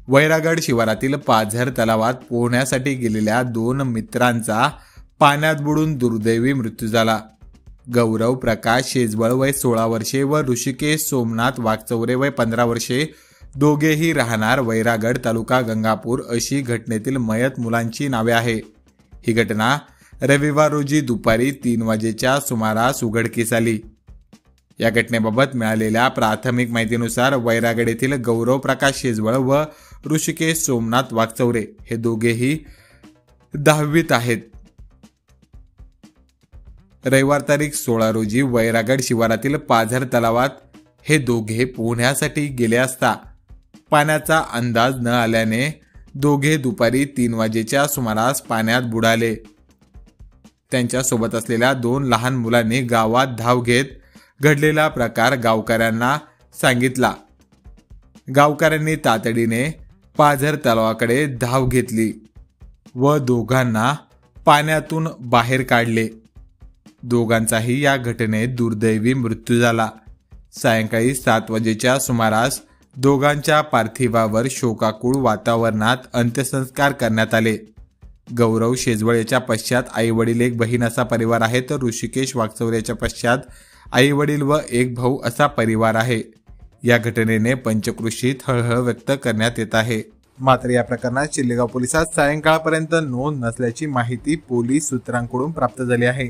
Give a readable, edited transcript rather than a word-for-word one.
वैरागड शिवारातील पाझर तलावात पोहण्यासाठी गेलेल्या 2 मित्रांचा पाण्यात बुडून दुर्दैवी मृत्यू झाला। गौरव प्रकाश शेजवळ वय 16 वर्षे व ऋषिकेश सोमनाथ वागचौरे वय 15 वर्षे दोघेही राहणार वैरागड तालुका गंगापूर अशी घटनेतील मयत मुलांची नावे आहे। ही घटना रविवार रोजी दुपारी 3 वाजेच्या सुमारास उघडकीस आली। या घटनेबाबत मिळालेल्या प्राथमिक माहितीनुसार वैरागड येथील गौरव प्रकाश शेजवळ व ऋषिकेश सोमनाथ वागचौरे हे दोघेही 10वीत आहेत। रविवार तारीख 16 रोजी वैरागड शिवारातील पाझर तलावात हे दोघे पोहण्यासाठी गेले असता पाण्याचा अंदाज न आल्याने दोघे दुपारी 3 वाजेच्या सुमारास पाण्यात बुडाले। त्यांच्या सोबत असलेल्या 2 लहान मुलांनी गावात धाव घेत घडलेला प्रकार गावकऱ्यांना सांगितला। गावकऱ्यांनी तातडीने पाझर तलावाकडे धाव घेतली व दोघांना पाण्यातून बाहेर काढले। दोघांचाही या घटनेत दुर्दैवी मृत्यू झाला। सायंकाळी 7 वाजेच्या सुमारास दोघांच्या पार्थिवावर शोकाकुळ वातावरणात अंत्यसंस्कार करण्यात आले। गौरव शेजवळ याच्या पश्चात आई वडील एक बहीण असा परिवार आहे, तर ऋषिकेश वागचौरे याच्या पश्चात आई वडील व एक भाऊ असा परिवार आहे। या घटनेने पंचक्रोशीत हळहळ व्यक्त करण्यात येत आहे। मात्र या प्रकरणात चिल्लेगाव पोलिसात सायंकाळपर्यंत नोंद नसल्याची माहिती पोलीस सूत्रांकडून प्राप्त झाली आहे।